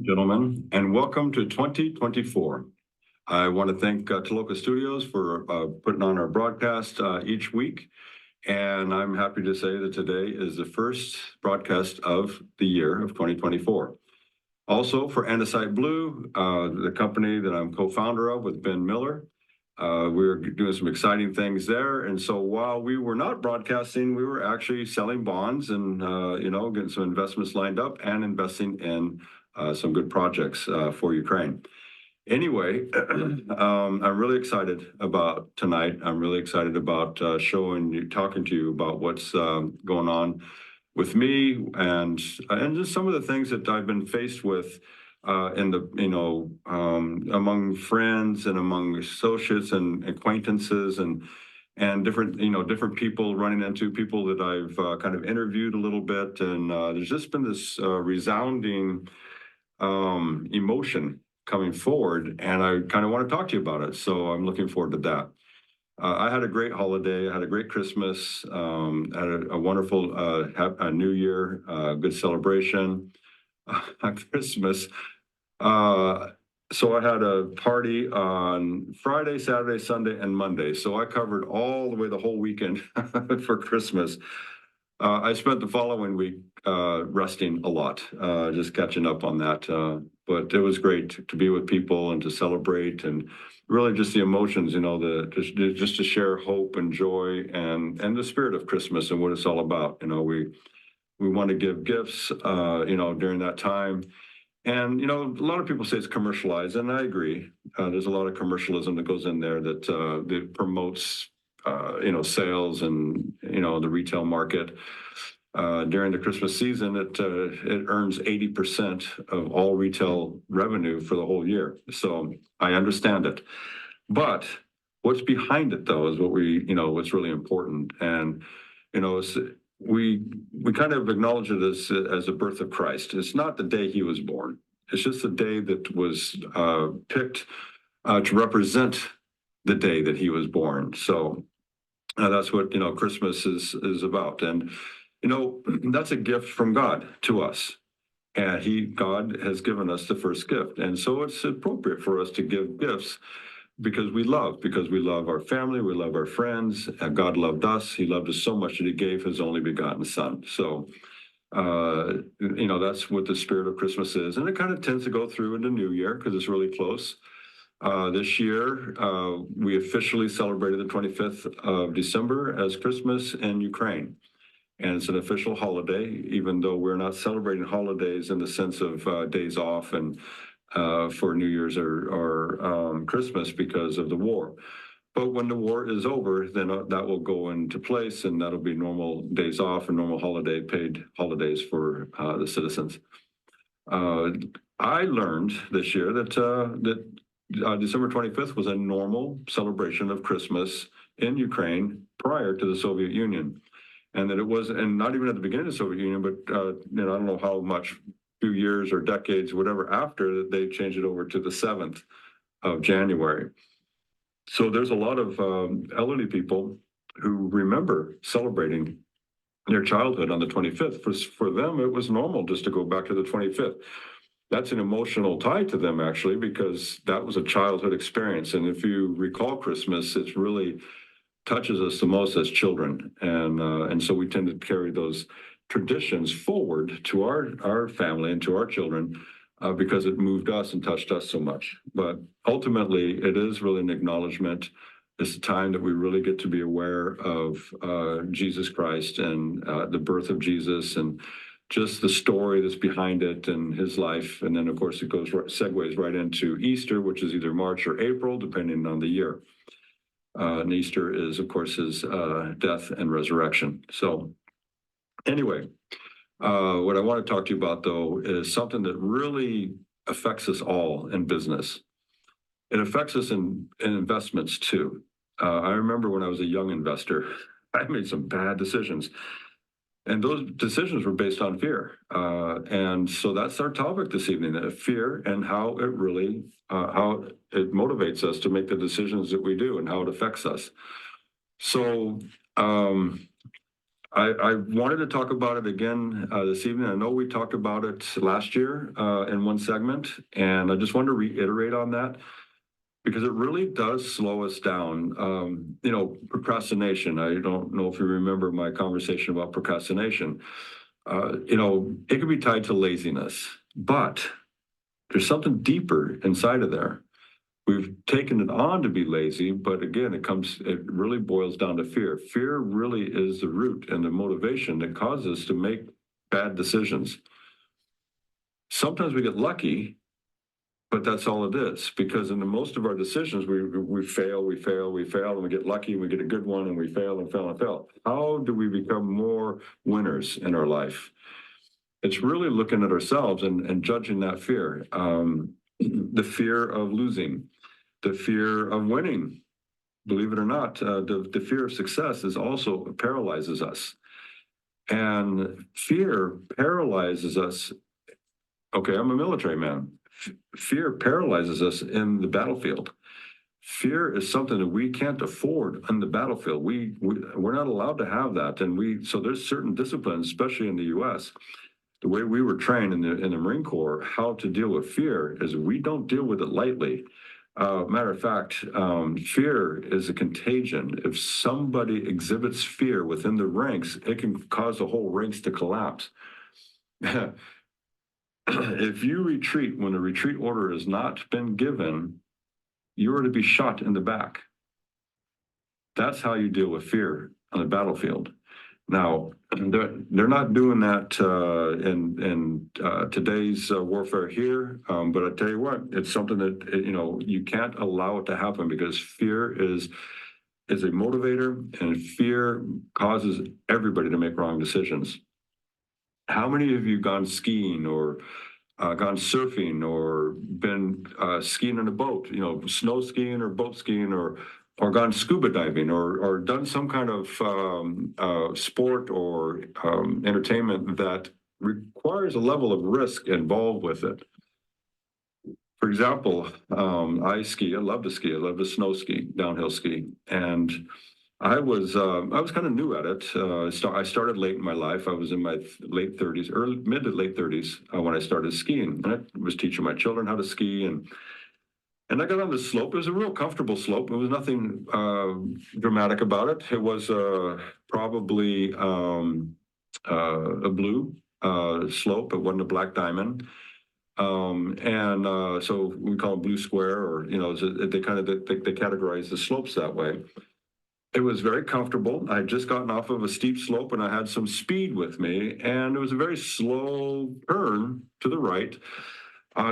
Gentlemen, and welcome to 2024. I want to thank Taloka Studios for putting on our broadcast each week. And I'm happy to say that today is the first broadcast of the year of 2024. Also for Andesite Blue, the company that I'm co-founder of with Ben Miller, we're doing some exciting things there. And so while we were not broadcasting, we were actually selling bonds and, getting some investments lined up and investing in some good projects for Ukraine. Anyway, I'm really excited about tonight. I'm really excited about talking to you about what's going on with me and just some of the things that I've been faced with among friends and among associates and acquaintances and different people, running into people that I've kind of interviewed a little bit, and there's just been this resounding emotion coming forward, and I kind of want to talk to you about it. So I'm looking forward to that. I had a great holiday. I had a great Christmas. Had a wonderful New Year, good celebration. Christmas. So I had a party on Friday, Saturday, Sunday, and Monday. So I covered all the way the whole weekend for Christmas. I spent the following week resting a lot, just catching up on that. But it was great to be with people and to celebrate, and really just the emotions, just to share hope and joy and the spirit of Christmas and what it's all about. We want to give gifts, during that time. And, a lot of people say it's commercialized, and I agree. There's a lot of commercialism that goes in there that promotes, sales and, the retail market. During the Christmas season, it earns 80% of all retail revenue for the whole year. So I understand it. But what's behind it, though, is what's really important. And, we kind of acknowledge it as a birth of Christ. It's not the day he was born. It's just the day that was picked to represent the day that he was born. So that's what Christmas is about, and that's a gift from God to us. And God has given us the first gift, and so it's appropriate for us to give gifts because we love our family, we love our friends. God loved us. He loved us so much that he gave his only begotten son. So, that's what the spirit of Christmas is. And it kind of tends to go through into New Year because it's really close. This year, we officially celebrated the 25th of December as Christmas in Ukraine. And it's an official holiday, even though we're not celebrating holidays in the sense of days off and for New Year's or Christmas because of the war. But when the war is over, then that will go into place, and that'll be normal days off and normal paid holidays for the citizens. I learned this year that December 25th was a normal celebration of Christmas in Ukraine prior to the Soviet Union. And that it was, and not even at the beginning of the Soviet Union, but I don't know how much, few years or decades, whatever, after that they changed it over to the 7th of January. So there's a lot of elderly people who remember celebrating their childhood on the 25th. For them, it was normal just to go back to the 25th. That's an emotional tie to them, actually, because that was a childhood experience. And if you recall Christmas, it really touches us the most as children. And so we tend to carry those traditions forward to our family and to our children because it moved us and touched us so much. But ultimately, it is really an acknowledgement. It's a time that we really get to be aware of Jesus Christ and the birth of Jesus and just the story that's behind it and his life. And then, of course, it segues right into Easter, which is either March or April, depending on the year. And Easter is, of course, his death and resurrection. So anyway, what I want to talk to you about, though, is something that really affects us all in business. It affects us in investments, too. I remember when I was a young investor, I made some bad decisions. And those decisions were based on fear. And so that's our topic this evening, fear and how it motivates us to make the decisions that we do and how it affects us. So I wanted to talk about it again this evening. I know we talked about it last year in one segment, and I just wanted to reiterate on that because it really does slow us down. Procrastination. I don't know if you remember my conversation about procrastination. It can be tied to laziness, but there's something deeper inside of there. We've taken it on to be lazy, but again, it really boils down to fear. Fear really is the root and the motivation that causes us to make bad decisions. Sometimes we get lucky, but that's all it is, because in most of our decisions, we fail, and we get lucky, and we get a good one, and we fail and fail and fail. How do we become more winners in our life? It's really looking at ourselves and judging that fear. The fear of losing, the fear of winning, believe it or not, the fear of success is also paralyzes us. And fear paralyzes us. Okay, I'm a military man. Fear paralyzes us in the battlefield. Fear is something that we can't afford on the battlefield. We're not allowed to have that. So there's certain disciplines, especially in the US, the way we were trained in the Marine Corps, how to deal with fear is we don't deal with it lightly. Matter of fact, fear is a contagion. If somebody exhibits fear within the ranks, it can cause the whole ranks to collapse. If you retreat when a retreat order has not been given, you are to be shot in the back. That's how you deal with fear on the battlefield. Now, they're not doing that in today's warfare here, but I tell you what, it's something that you can't allow it to happen, because fear is a motivator, and fear causes everybody to make wrong decisions. How many of you gone skiing or gone surfing or been skiing on a boat, snow skiing or boat skiing, or gone scuba diving, or done some kind of sport or entertainment that requires a level of risk involved with it? For example, I ski. I love to ski. I love to snow ski, downhill ski, and I was kind of new at it. I started late in my life. I was in my late 30s, mid to late 30s when I started skiing, and I was teaching my children how to ski, and I got on the slope. It was a real comfortable slope. There was nothing dramatic about it. It was probably a blue slope. It wasn't a black diamond. So we call them blue square, or they categorize the slopes that way. It was very comfortable. I had just gotten off of a steep slope, and I had some speed with me, and it was a very slow turn to the right.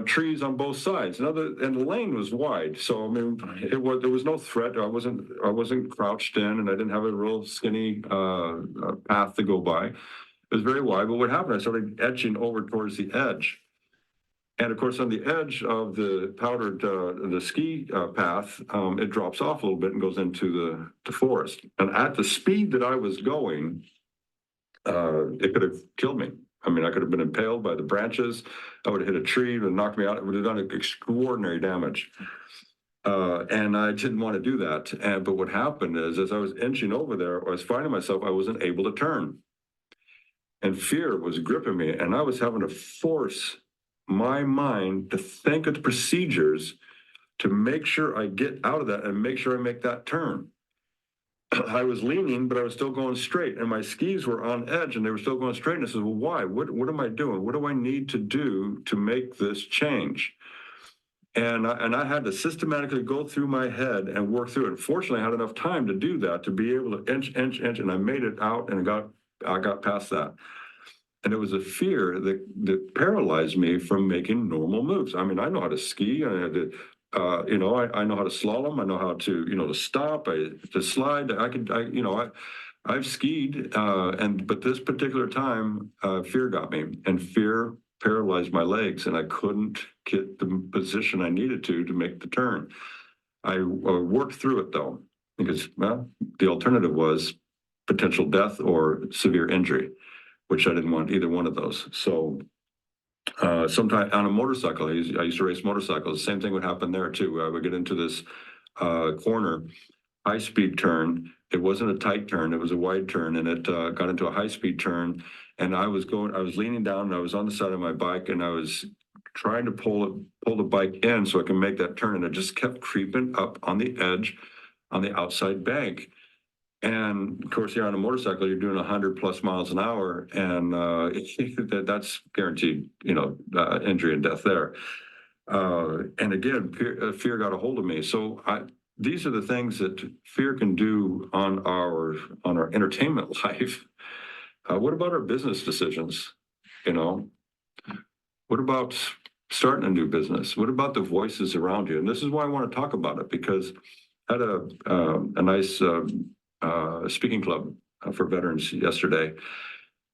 Trees on both sides, and the lane was wide. So I mean, there was no threat. I wasn't crouched in, and I didn't have a real skinny path to go by. It was very wide. But what happened? I started edging over towards the edge, and of course, on the edge of the powdered the ski path, it drops off a little bit and goes into the forest. And at the speed that I was going, it could have killed me. I mean, I could have been impaled by the branches. I would have hit a tree, it would have knocked me out. It would have done extraordinary damage. And I didn't want to do that. But what happened is, as I was inching over there, I was finding myself, I wasn't able to turn. And fear was gripping me, and I was having to force my mind to think of the procedures to make sure I get out of that and make sure I make that turn. I was leaning, but I was still going straight, and my skis were on edge, and they were still going straight. And I said, well, why? What am I doing? What do I need to do to make this change? And I had to systematically go through my head and work through it. Fortunately, I had enough time to do that, to be able to inch, and I made it out, and I got past that. And it was a fear that paralyzed me from making normal moves. I mean, I know how to ski, and I had to I know how to slalom. I know how to, to stop, to slide. I've skied, but this particular time, fear got me, and fear paralyzed my legs, and I couldn't get the position I needed to make the turn. I worked through it though, because the alternative was potential death or severe injury, which I didn't want either one of those. So sometimes on a motorcycle, I used to race motorcycles. The same thing would happen there too. I would get into this corner. high-speed turn. It wasn't a tight turn, it was a wide turn, and it got into a high-speed turn. And I was leaning down, and I was on the side of my bike, and I was trying to pull the bike in so I can make that turn, and it just kept creeping up on the edge on the outside bank. And of course, you're on a motorcycle, you're doing 100 plus miles an hour, and that's guaranteed, injury and death there. And again, fear got a hold of me. So these are the things that fear can do on our entertainment life. What about our business decisions? What about starting a new business? What about the voices around you? And this is why I want to talk about it, because I had a nice speaking club for veterans yesterday.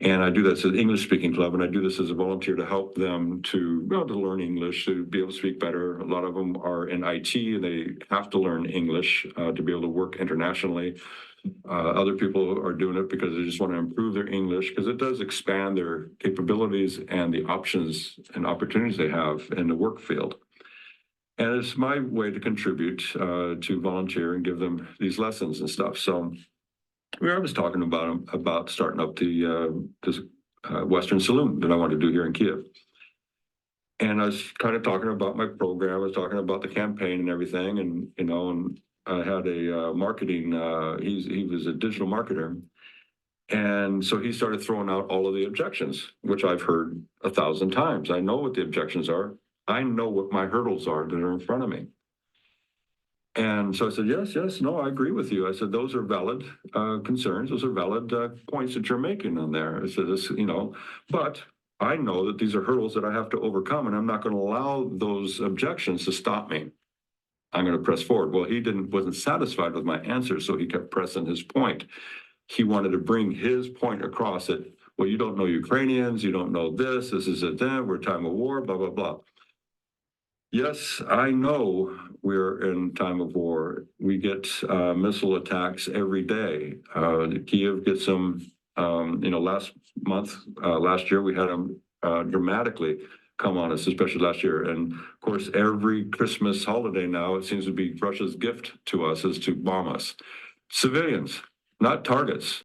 And I do this as an English speaking club, and I do this as a volunteer to help them to learn English, to be able to speak better. A lot of them are in IT, and they have to learn English to be able to work internationally. Other people are doing it because they just want to improve their English, because it does expand their capabilities and the options and opportunities they have in the work field. And it's my way to contribute to volunteer and give them these lessons and stuff. So I was talking about starting up this Western Saloon that I want to do here in Kiev. And I was kind of talking about my program. I was talking about the campaign and everything. And, and I had a marketing, he was a digital marketer. And so he started throwing out all of the objections, which I've heard 1,000 times. I know what the objections are. I know what my hurdles are that are in front of me. And so I said, yes, no, I agree with you. I said, those are valid concerns. Those are valid points that you're making on there. I said, but I know that these are hurdles that I have to overcome, and I'm not going to allow those objections to stop me. I'm going to press forward. Well, he wasn't satisfied with my answer, so he kept pressing his point. He wanted to bring his point across that, well, you don't know Ukrainians, you don't know this is a that, we're time of war, blah, blah, blah. Yes, I know we're in time of war. We get missile attacks every day. Kiev gets them, last year we had them dramatically come on us, especially last year. And of course, every Christmas holiday now, it seems to be Russia's gift to us is to bomb us. Civilians, not targets.